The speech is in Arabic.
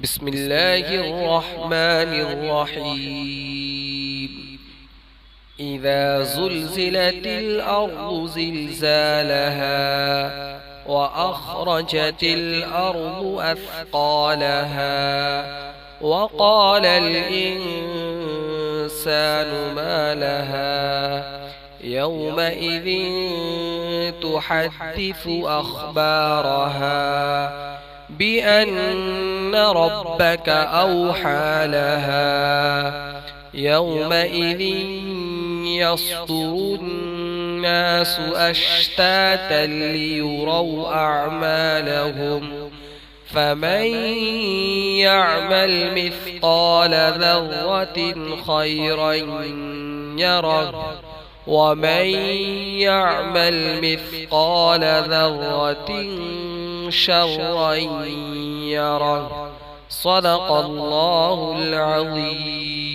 بسم الله الرحمن الرحيم. إذا زلزلت الأرض زلزالها وأخرجت الأرض أثقالها وقال الإنسان ما لها يومئذ تحدث أخبارها بأن ربك أوحى لها يومئذ يصدر الناس أشتاتا ليروا أعمالهم فمن يعمل مثقال ذرة خيرا يره ومن يعمل مثقال ذرة شرا يره. صدق الله العظيم.